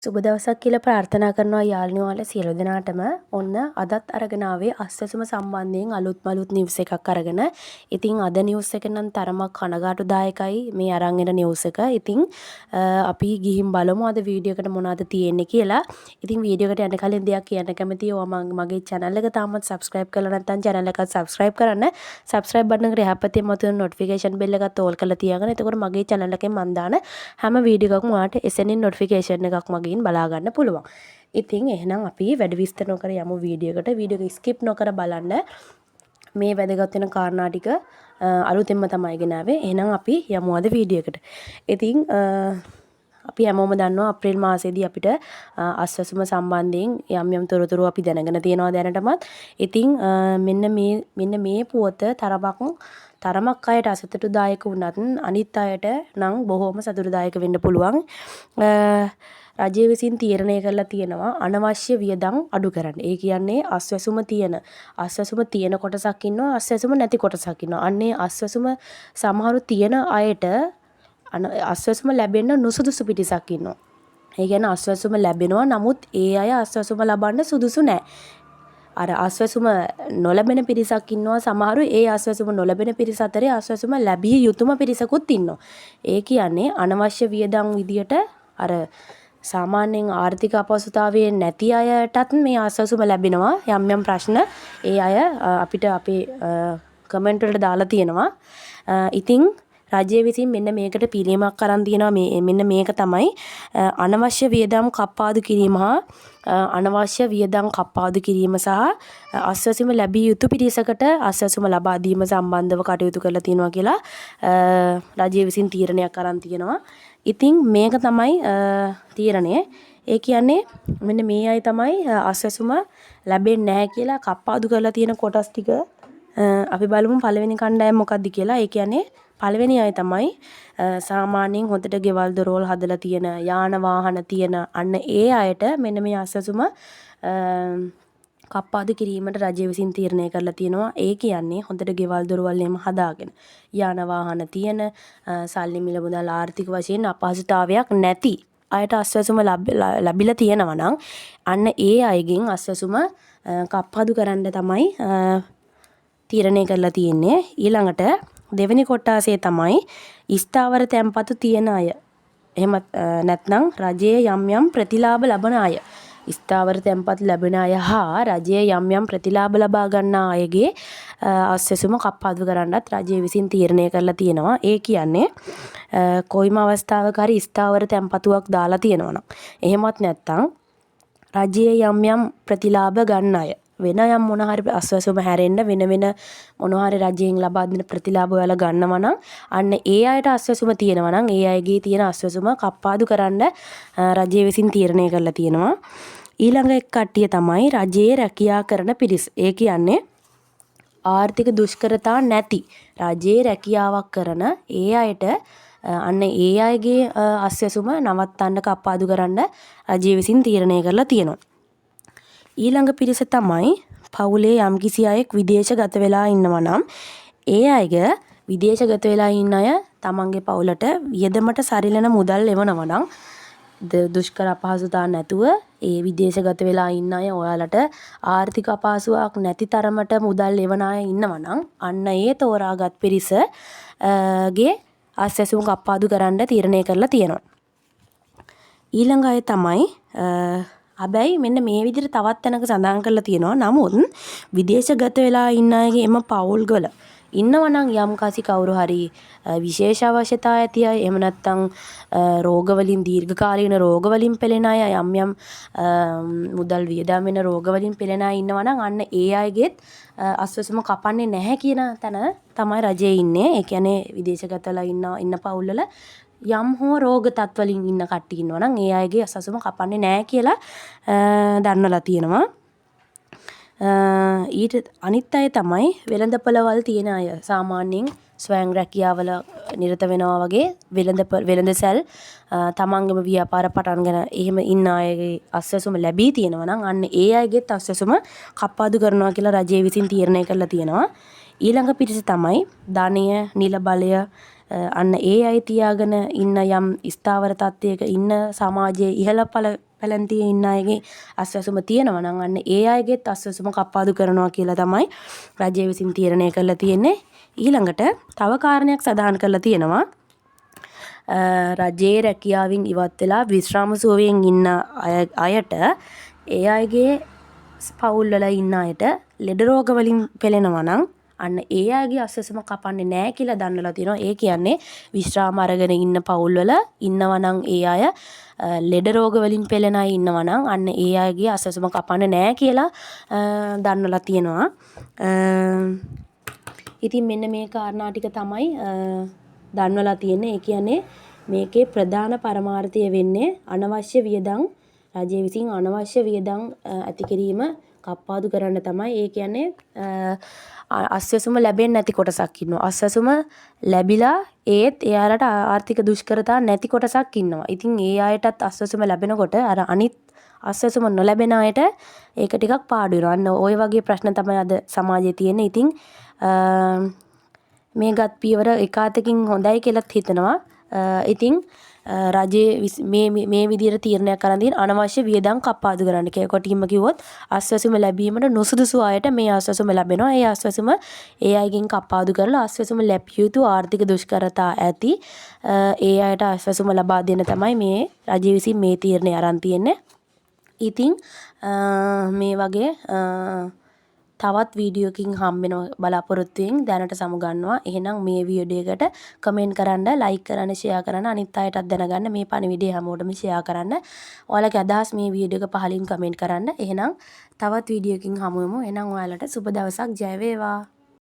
සුබ දවසක් කියලා ප්‍රාර්ථනා කරනවා යාළුවෝ සියලු දෙනාටම. ඔන්න අදත් අරගෙන ආවේ අස්වැසුම සම්බන්ධයෙන් අලුත් නිවුස් එකක් අරගෙන. ඉතින් අද නිවුස් එක නම් තරමක් කනගාටුදායකයි මේ අරන් එන නිවුස් එක. ඉතින් අපි ගිහින් බලමු අද වීඩියෝ එකට මොනවද තියෙන්නේ කියලා. ඉතින් වීඩියෝ එකට යන්න කලින් දෙයක් කියන්න කැමතියි. ඔයා මගේ channel එක තාමත් subscribe කරලා නැත්නම් channel එකත් subscribe කරන්න. subscribe button එකට එහා පැත්තේ මතුවෙන notification bell එකත් all කරලා තියාගන්න. එතකොට මගේ channel එකෙන් මම දාන හැම වීඩියෝ එකක්ම ඔයාලට එසෙනින් notification එකක් මගින් බලා ගන්න පුළුවන්. ඉතින් එහෙනම් අපි වැඩි විස්තර නොකර යමු වීඩියෝ එකට. වීඩියෝ එක skip නොකර බලන්න. මේ වැදගත් වෙන කාරණා ටික අලුතෙන්ම තමයි ගෙනාවේ. එහෙනම් අපි යමු අද වීඩියෝ එකට. ඉතින් අපි හැමෝම දන්නවා අප්‍රේල් මාසයේදී අපිට අස්වැසුම සම්බන්ධයෙන් යම් තොරතුරු අපි දැනගෙන තියෙනවා දැනටමත්. ඉතින් මෙන්න මේ පුවත තරමක් අයට අසතුටුදායක වුණත් අනිත් අයට නම් බොහොම සතුටුදායක වෙන්න පුළුවන්. රජය විසින් තීරණය කරලා තියෙනවා අනවශ්‍ය වියදම් අඩු කරන්න. ඒ කියන්නේ අස්වැසුම තියෙන කොටසක් ඉන්නවා, අස්වැසුම නැති කොටසක් ඉන්නවා. අන්නේ අස්වැසුම සමහරු තියෙන අයට අස්වැසුම ලැබෙන්න නුසුදුසු පිරිසක් ඉන්නවා. ඒ කියන්නේ අස්වැසුම ලැබෙනවා, නමුත් ඒ අය අස්වැසුම ලබන්න සුදුසු නැහැ. අර අස්වැසුම නොලැබෙන පිරිසක් ඉන්නවා. සමහරු ඒ අස්වැසුම නොලැබෙන පිරිස අතරේ අස්වැසුම ලැබිය යුතුම පිරිසකුත් ඉන්නවා. ඒ කියන්නේ අනවශ්‍ය වියදම් විදියට අර සාමාන්‍යයෙන් ආර්ථික අපහසුතාවයේ නැති අයටත් මේ අස්වැසුම ලැබෙනවා. යම් ප්‍රශ්න ඒ අය අපිට අපේ කමෙන්ට් වලට දාලා තියෙනවා. ඉතින් රජය විසින් මෙන්න මේකට පිළියමක් අරන් තියෙනවා. මෙන්න මේක තමයි අනවශ්‍ය වියදම් කප්පාදු කිරීම හා අනවශ්‍ය වියදම් කප්පාදු කිරීම සහ අස්වැසුම ලැබිය යුතු පිරිසකට අස්වැසුම ලබා දීම සම්බන්ධව කටයුතු කරලා තියෙනවා කියලා රජය විසින් තීරණයක් අරන් තියෙනවා. ඉතින් මේක තමයි තීරණය. ඒ කියන්නේ මෙන්න මේ අය තමයි අස්වැසුම ලැබෙන්නේ නැහැ කියලා කප්පාදු කරලා තියෙන කොටස් ටික අපි බලමු පළවෙනි කණ්ඩායම මොකක්ද කියලා. ඒ කියන්නේ පළවෙනි අය තමයි සාමාන්‍යයෙන් හොඳට ගෙවල් දොරවල් හදලා තියෙන, යාන වාහන තියෙන අන්න ඒ අයට මෙන්න මේ අස්වැසුම කප්පාදු කිරීමට රජය විසින් තීරණය කරලා තියෙනවා. ඒ කියන්නේ හොඳට ගෙවල් දොරවල් එහෙම හදාගෙන, යාන වාහන තියෙන, සල්ලි මිල මුදල් ආර්ථික වශයෙන් අපහසුතාවයක් නැති අයට අස්වැසුම ලැබිලා තියෙනවා නම් අන්න ඒ අයගෙන් අස්වැසුම කප්පාදු කරන්න තමයි තීරණය කරලා තියෙන්නේ. ඊළඟට දෙවෙනි කොටාසේ තමයි ස්ථාවර තැන්පතු තියෙන අය. එහෙම නැත්නම් රජයේ යම් ප්‍රතිලාභ ලබන අය. ස්ථාවර තැන්පත් ලැබෙන අය හා රජයේ යම් ප්‍රතිලාභ ලබා ගන්නා අයගේ අස්වැසුම කප්පාදු කරන්නත් රජය විසින් තීරණය කරලා තියෙනවා. ඒ කියන්නේ කොයිම අවස්ථාවක හරි ස්ථාවර තැන්පතුවක් දාලා තියෙනවා නම්, එහෙමත් නැත්නම් රජයේ යම් ප්‍රතිලාභ ගන්න අය වෙන යම් මොන හරි අස්වැසුම හැරෙන්න වෙන මොන හරි රජයෙන් ලබා දෙන ප්‍රතිලාභ වල ගන්නවා නම් අන්න ඒ අයට අස්වැසුම තියෙනවා නම් ඒ අයගේ තියෙන අස්වැසුම කප්පාදු කරන්න රජය විසින් තීරණය කරලා තියෙනවා. ඊළඟ එක් කට්ටිය තමයි රජයේ රැකියා කරන පිරිස. ඒ කියන්නේ ආර්ථික දුෂ්කරතා නැති රජයේ රැකියාවක් කරන ඒ අයට අන්න ඒ අයගේ අස්වැසුම නවත්තන්න කප්පාදු කරන්න රජය විසින් තීරණය කරලා තියෙනවා. ඊළඟ පිරිස තමයි පවුලේ යම්කිසි අයෙක් විදේශගත වෙලා ඉන්නවා නම් ඒ අයගේ විදේශගත වෙලා ඉන්න අය තමන්ගේ පවුලට වියදමට සරිලන මුදල් එවනවා නම් දුෂ්කර අපහසුතා නැතුව ඒ විදේශගත වෙලා ඉන්න අය ඔයාලට ආර්ථික අපහසුතාවක් නැති තරමට මුදල් එවන අය ඉන්නවා නම් අන්න ඒ තෝරාගත් පිරිස ගේ අස්වැසුම කප්පාදු කරන්න තීරණය කරලා තියෙනවා. ඊළඟ අය තමයි හැබැයි මෙන්න මේ විදිහට තවත් තැනක සඳහන් කරලා තියෙනවා. නමුත් විදේශගත වෙලා ඉන්න අයගේ එම පවුල්වල ඉන්නවා නම් යම්කිසි කවුරු හරි විශේෂ අවශ්‍යතා ඇති අය, එහෙම නැත්නම් රෝගවලින් දීර්ඝකාලීන රෝගවලින් පෙළෙන අය, යම් මුදල් වියදම් වෙන රෝගවලින් පෙළෙන අය ඉන්නවා නම් අන්න ඒ අයගෙත් අස්වැසුම කපන්නේ නැහැ කියන තැන තමයි රජයේ ඉන්නේ. ඒ කියන්නේ විදේශගතලා ඉන්න පවුල්වල යම් හෝ රෝග තත්වලින් ඉන්න කට්ටිය ඉන්නවා නම් ඒ අයගේ අස්වැසුම කපන්නේ නැහැ කියලා දන්නලා තියෙනවා. ඊට අනිත් අය තමයි වෙළඳපළවල් තියෙන අය. සාමාන්‍යයෙන් ස්වයං රැකියාවල නිරත වෙනවා වගේ වෙළඳසැල් තමන්ගේම ව්‍යාපාර පටන් ගන්න එහෙම ඉන්න අයගේ අස්වැසුම ලැබී තියෙනවා නම් අන්න ඒ අයගෙත් අස්වැසුම කප්පාදු කරනවා කියලා රජය විසින් තීරණය කරලා තියෙනවා. ඊළඟ පිරිස තමයි ධනය, නිල බලය, අන්න ඒ අය තියාගෙන ඉන්න යම් ස්ථාවර තත්ත්වයක ඉන්න සමාජයේ ඉහළ පැලැන්තියේ ඉන්න අයගේ අස්වැසුම තියෙනවා නම් අන්න ඒ අයගේත් අස්වැසුම කප්පාදු කරනවා කියලා තමයි රජය විසින් තීරණය කරලා තියෙන්නේ. ඊළඟට තව කාරණයක් සඳහන් කරලා තියෙනවා. රජයේ රැකියාවෙන් ඉවත් වෙලා විශ්‍රාම සුවයෙන් ඉන්න අයට ඒ අයගේ පවුල්වල ඉන්න අයට ලෙඩ රෝග වලින් පෙළෙනවා නම් අන්න ඒ අයගේ අස්වැසුම කපන්නේ නැහැ කියලා දන්නලා තියෙනවා. ඒ කියන්නේ විශ්‍රාම අරගෙන ඉන්න පවුල්වල ඉන්නවා නම් ඒ අය ලෙඩ රෝග වලින් පෙළෙන අය ඉන්නවා නම් අන්න ඒ අයගේ අස්වැසුම කපන්නේ නැහැ කියලා දන්නලා තියෙනවා. ඉතින් මෙන්න මේ කාරණා ටික තමයි දන්වලා තියෙන්නේ. ඒ කියන්නේ මේකේ ප්‍රධාන පරමාර්ථය වෙන්නේ අනවශ්‍ය වියදම් රජය විසින් අනවශ්‍ය වියදම් ඇති කිරීම කප්පාදු කරන්න තමයි. ඒ කියන්නේ අස්වැසුම ලැබෙන්නේ නැති කොටසක් ඉන්නවා. අස්වැසුම ලැබිලා ඒත් එයාලට ආර්ථික දුෂ්කරතා නැති කොටසක් ඉන්නවා. ඉතින් ඒ අයටත් අස්වැසුම ලැබෙනකොට අර අනිත් අස්වැසුම නොලැබෙන අයට ඒක ටිකක් පාඩු වෙනවා. අන්න ওই වගේ ප්‍රශ්න තමයි අද සමාජයේ තියෙන්නේ. ඉතින් මේ ගත් පියවර එකාතකින් හොඳයි කියලාත් හිතනවා. ඉතින් රජයේ මේ විදිහට තීරණයක් කරන් තියෙන අනවශ්‍ය වියදම් කප්පාදු කරන්න කියලා. කොටින්ම කිව්වොත් අස්වැසුම ලැබීමට නුසුදුසු අයට මේ අස්වැසුම ලැබෙනවා. ඒ අස්වැසුම ඒ අයගෙන් කප්පාදු කරලා අස්වැසුම ලැබිය යුතු ආර්ථික දුෂ්කරතා ඇති ඒ අයට අස්වැසුම ලබා දෙන්න තමයි මේ රජය විසින් මේ තීරණය අරන් තියෙන්නේ. ඉතින් මේ වගේ තවත් වීඩියෝකින් හම්බෙන බලාපොරොත්තුවෙන් දැනට සමුගන්නවා. එහෙනම් මේ වීඩියෝ එකට කමෙන්ට් කරන්න, ලයික් කරන්න, ෂෙයා කරන්න, අනිත් අයටත් දැනගන්න මේ පණිවිඩය හැමෝටම ෂෙයා කරන්න. ඔයාලගේ අදහස් මේ වීඩියෝ එක පහලින් කමෙන්ට් කරන්න. එහෙනම් තවත් වීඩියෝකින් හමු වෙමු. එහෙනම් ඔයාලට සුබ දවසක්. ජය වේවා.